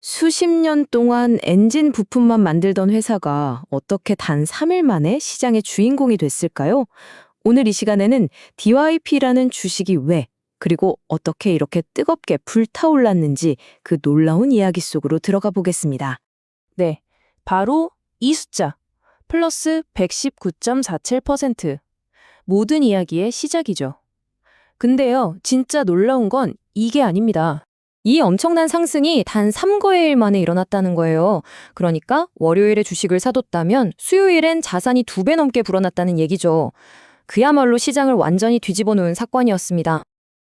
수십 년 동안 엔진 부품만 만들던 회사가 어떻게 단 3일 만에 시장의 주인공이 됐을까요? 오늘 이 시간에는 DYP라는 주식이 왜, 그리고 어떻게 이렇게 뜨겁게 불타올랐는지 그 놀라운 이야기 속으로 들어가 보겠습니다. 네, 바로 이 숫자, 플러스 119.47%. 모든 이야기의 시작이죠. 근데요, 진짜 놀라운 건 이게 아닙니다. 이 엄청난 상승이 단 3거래일 만에 일어났다는 거예요. 그러니까 월요일에 주식을 사뒀다면 수요일엔 자산이 2배 넘게 불어났다는 얘기죠. 그야말로 시장을 완전히 뒤집어 놓은 사건이었습니다.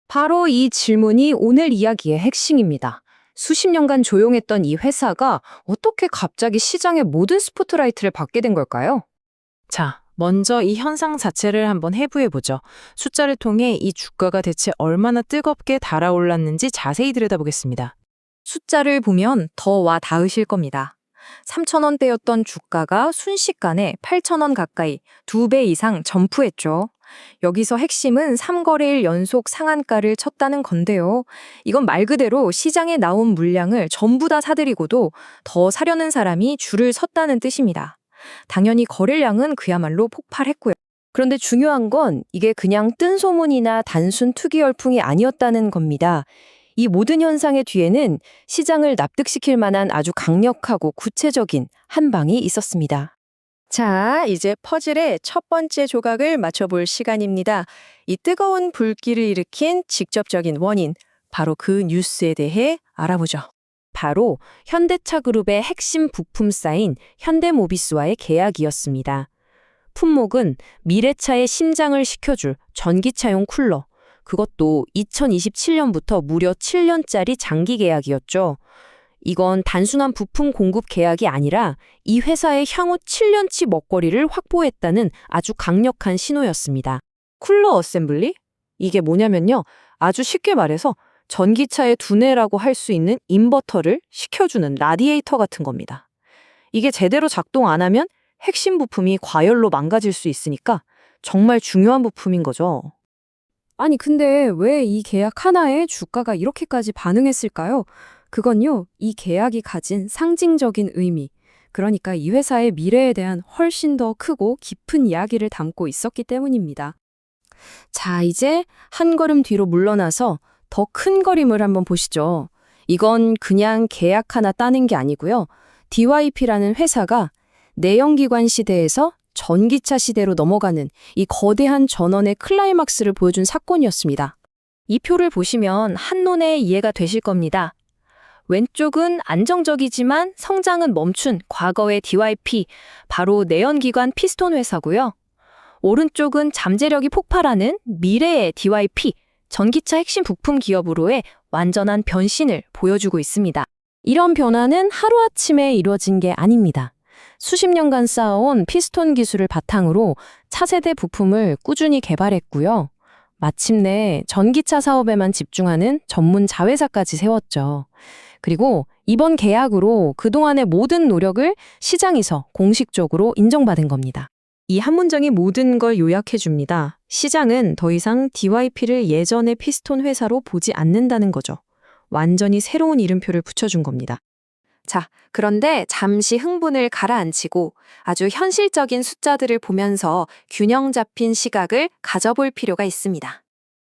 바로 이 질문이 오늘 이야기의 핵심입니다. 수십 년간 조용했던 이 회사가 어떻게 갑자기 시장의 모든 스포트라이트를 받게 된 걸까요? 자, 먼저 이 현상 자체를 한번 해부해보죠. 숫자를 통해 이 주가가 대체 얼마나 뜨겁게 달아올랐는지 자세히 들여다보겠습니다. 숫자를 보면 더 와 닿으실 겁니다. 3,000원대였던 주가가 순식간에 8,000원 가까이 2배 이상 점프했죠. 여기서 핵심은 3거래일 연속 상한가를 쳤다는 건데요. 이건 말 그대로 시장에 나온 물량을 전부 다 사들이고도 더 사려는 사람이 줄을 섰다는 뜻입니다. 당연히 거래량은 그야말로 폭발했고요. 그런데 중요한 건 이게 그냥 뜬 소문이나 단순 투기 열풍이 아니었다는 겁니다. 이 모든 현상의 뒤에는 시장을 납득시킬 만한 아주 강력하고 구체적인 한 방이 있었습니다. 자, 이제 퍼즐의 첫 번째 조각을 맞춰볼 시간입니다. 이 뜨거운 불길을 일으킨 직접적인 원인, 바로 그 뉴스에 대해 알아보죠. 바로 현대차 그룹의 핵심 부품사인 현대모비스와의 계약이었습니다. 품목은 미래차의 심장을 식혀줄 전기차용 쿨러, 그것도 2027년부터 무려 7년짜리 장기 계약이었죠. 이건 단순한 부품 공급 계약이 아니라 이 회사의 향후 7년치 먹거리를 확보했다는 아주 강력한 신호였습니다. 쿨러 어셈블리? 이게 뭐냐면요. 아주 쉽게 말해서 전기차의 두뇌라고 할 수 있는 인버터를 식혀주는 라디에이터 같은 겁니다. 이게 제대로 작동 안 하면 핵심 부품이 과열로 망가질 수 있으니까 정말 중요한 부품인 거죠. 아니, 근데 왜 이 계약 하나에 주가가 이렇게까지 반응했을까요? 그건요, 이 계약이 가진 상징적인 의미, 그러니까 이 회사의 미래에 대한 훨씬 더 크고 깊은 이야기를 담고 있었기 때문입니다. 자, 이제 한 걸음 뒤로 물러나서 더 큰 그림을 한번 보시죠. 이건 그냥 계약 하나 따는 게 아니고요. DYP라는 회사가 내연기관 시대에서 전기차 시대로 넘어가는 이 거대한 전환의 클라이막스를 보여준 사건이었습니다. 이 표를 보시면 한눈에 이해가 되실 겁니다. 왼쪽은 안정적이지만 성장은 멈춘 과거의 DYP, 바로 내연기관 피스톤 회사고요. 오른쪽은 잠재력이 폭발하는 미래의 DYP, 전기차 핵심 부품 기업으로의 완전한 변신을 보여주고 있습니다. 이런 변화는 하루아침에 이루어진 게 아닙니다. 수십 년간 쌓아온 피스톤 기술을 바탕으로 차세대 부품을 꾸준히 개발했고요. 마침내 전기차 사업에만 집중하는 전문 자회사까지 세웠죠. 그리고 이번 계약으로 그동안의 모든 노력을 시장에서 공식적으로 인정받은 겁니다. 이 한 문장이 모든 걸 요약해 줍니다. 시장은 더 이상 DYP를 예전의 피스톤 회사로 보지 않는다는 거죠. 완전히 새로운 이름표를 붙여준 겁니다. 자, 그런데 잠시 흥분을 가라앉히고 아주 현실적인 숫자들을 보면서 균형 잡힌 시각을 가져볼 필요가 있습니다.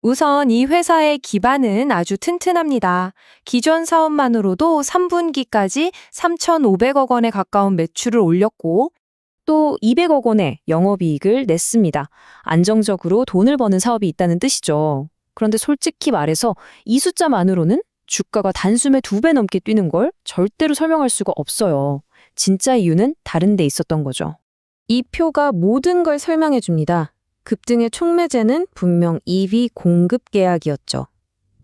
우선 이 회사의 기반은 아주 튼튼합니다. 기존 사업만으로도 3분기까지 3,500억 원에 가까운 매출을 올렸고 또 200억 원의 영업이익을 냈습니다. 안정적으로 돈을 버는 사업이 있다는 뜻이죠. 그런데 솔직히 말해서 이 숫자만으로는 주가가 단숨에 2배 넘게 뛰는 걸 절대로 설명할 수가 없어요. 진짜 이유는 다른 데 있었던 거죠. 이 표가 모든 걸 설명해 줍니다. 급등의 촉매제는 분명 EV 공급 계약이었죠.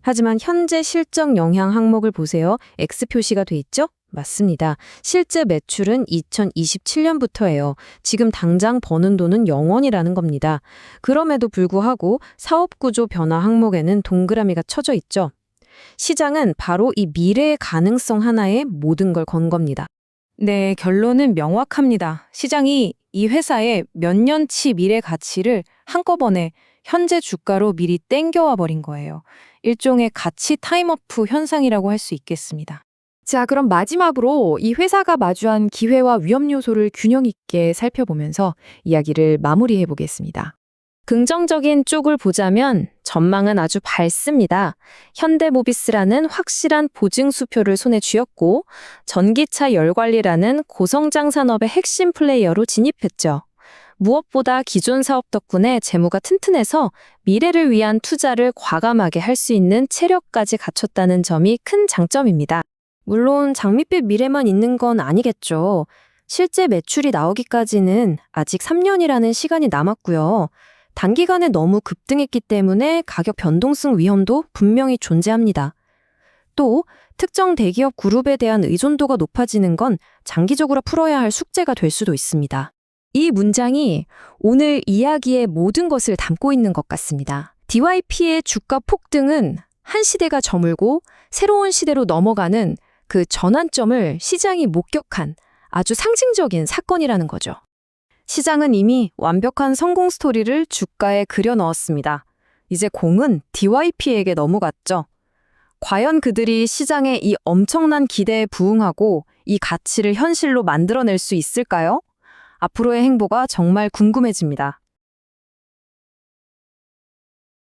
하지만 현재 실적 영향 항목을 보세요. X 표시가 돼 있죠? 맞습니다. 실제 매출은 2027년부터예요. 지금 당장 버는 돈은 0원이라는 겁니다. 그럼에도 불구하고 사업구조 변화 항목에는 동그라미가 쳐져 있죠. 시장은 바로 이 미래의 가능성 하나에 모든 걸 건 겁니다. 네, 결론은 명확합니다. 시장이 이 회사의 몇 년치 미래 가치를 한꺼번에 현재 주가로 미리 땡겨와 버린 거예요. 일종의 가치 타임어프 현상이라고 할 수 있겠습니다. 자, 그럼 마지막으로 이 회사가 마주한 기회와 위험 요소를 균형 있게 살펴보면서 이야기를 마무리해 보겠습니다. 긍정적인 쪽을 보자면 전망은 아주 밝습니다. 현대모비스라는 확실한 보증 수표를 손에 쥐었고 전기차 열관리라는 고성장 산업의 핵심 플레이어로 진입했죠. 무엇보다 기존 사업 덕분에 재무가 튼튼해서 미래를 위한 투자를 과감하게 할 수 있는 체력까지 갖췄다는 점이 큰 장점입니다. 물론 장밋빛 미래만 있는 건 아니겠죠. 실제 매출이 나오기까지는 아직 3년이라는 시간이 남았고요. 단기간에 너무 급등했기 때문에 가격 변동성 위험도 분명히 존재합니다. 또 특정 대기업 그룹에 대한 의존도가 높아지는 건 장기적으로 풀어야 할 숙제가 될 수도 있습니다. 이 문장이 오늘 이야기의 모든 것을 담고 있는 것 같습니다. DYP의 주가 폭등은 한 시대가 저물고 새로운 시대로 넘어가는 그 전환점을 시장이 목격한 아주 상징적인 사건이라는 거죠. 시장은 이미 완벽한 성공 스토리를 주가에 그려 넣었습니다. 이제 공은 DYP에게 넘어갔죠. 과연 그들이 시장의 이 엄청난 기대에 부응하고 이 가치를 현실로 만들어낼 수 있을까요? 앞으로의 행보가 정말 궁금해집니다.